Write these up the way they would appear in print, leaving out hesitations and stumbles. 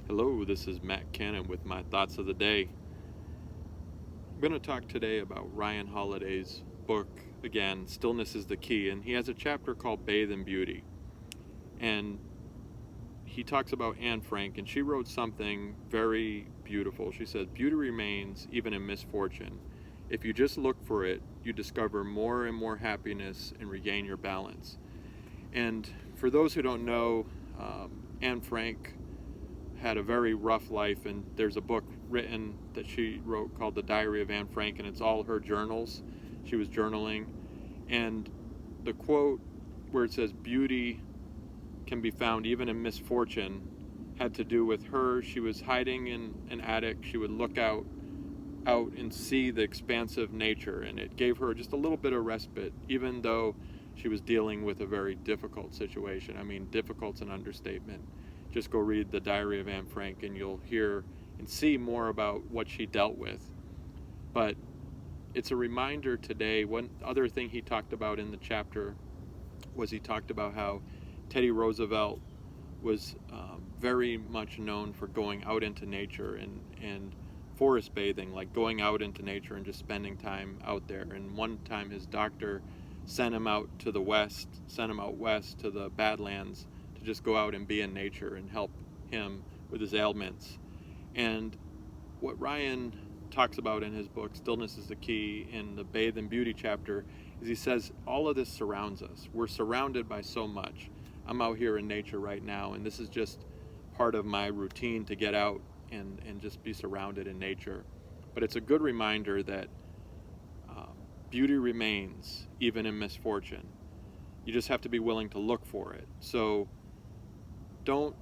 Hello, this is Matt Cannon with my thoughts of the day. I'm going to talk today about Ryan Holiday's book, again, Stillness is the Key, and he has a chapter called Bathe in Beauty. And he talks about Anne Frank, and she wrote something very beautiful. She says, "Beauty remains even in misfortune. If you just look for it, you discover more and more happiness and regain your balance." And for those who don't know, Anne Frank had a very rough life, and there's a book written that she wrote called The Diary of Anne Frank, and it's all her journals. She was journaling, and the quote where it says beauty can be found even in misfortune had to do with her. She was hiding in an attic. She would look out and see the expansive nature, and it gave her just a little bit of respite, even though she was dealing with a very difficult situation. I mean, difficult's an understatement. Just go read The Diary of Anne Frank and you'll hear and see more about what she dealt with. But it's a reminder today. One other thing he talked about in the chapter was he talked about how Teddy Roosevelt was very much known for going out into nature and forest bathing, like going out into nature and just spending time out there. And one time his doctor sent him out to the west, sent him out west to the Badlands to just go out and be in nature and help him with his ailments. And what Ryan talks about in his book, Stillness is the Key, in the Bathe in Beauty chapter, is he says all of this surrounds us. We're surrounded by so much. I'm out here in nature right now, and this is just part of my routine to get out and just be surrounded in nature. But it's a good reminder that beauty remains even in misfortune. You just have to be willing to look for it. So don't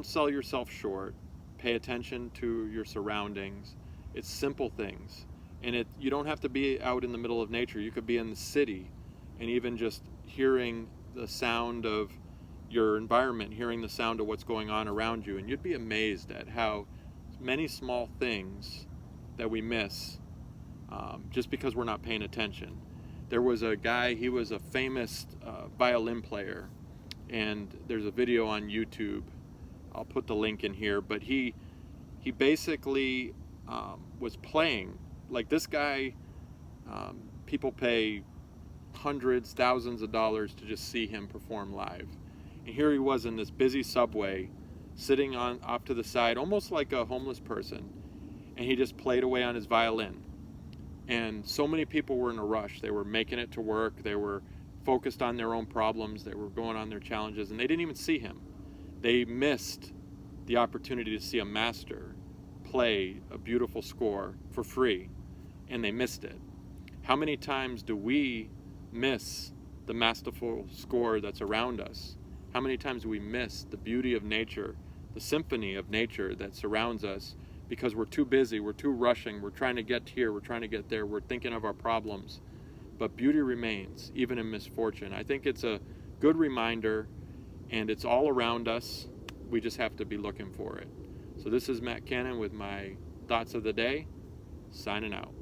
sell yourself short. Pay attention to your surroundings. It's simple things, and you don't have to be out in the middle of nature. You could be in the city, and even just hearing the sound of your environment, hearing the sound of what's going on around you, and you'd be amazed at how many small things that we miss just because we're not paying attention. There was a guy, he was a famous violin player, and there's a video on YouTube. I'll put the link in here, but he basically was playing. Like this guy, people pay hundreds, thousands of dollars to just see him perform live. And here he was in this busy subway, sitting off to the side, almost like a homeless person, and he just played away on his violin. And so many people were in a rush. They were making it to work. They were focused on their own problems. They were going on their challenges, and they didn't even see him. They missed the opportunity to see a master play a beautiful score for free, and they missed it. How many times do we miss the masterful score that's around us? How many times do we miss the beauty of nature, the symphony of nature that surrounds us, because we're too busy, we're too rushing, we're trying to get here, we're trying to get there, we're thinking of our problems. But beauty remains, even in misfortune. I think it's a good reminder, and it's all around us. We just have to be looking for it. So this is Matt Cannon with my thoughts of the day, signing out.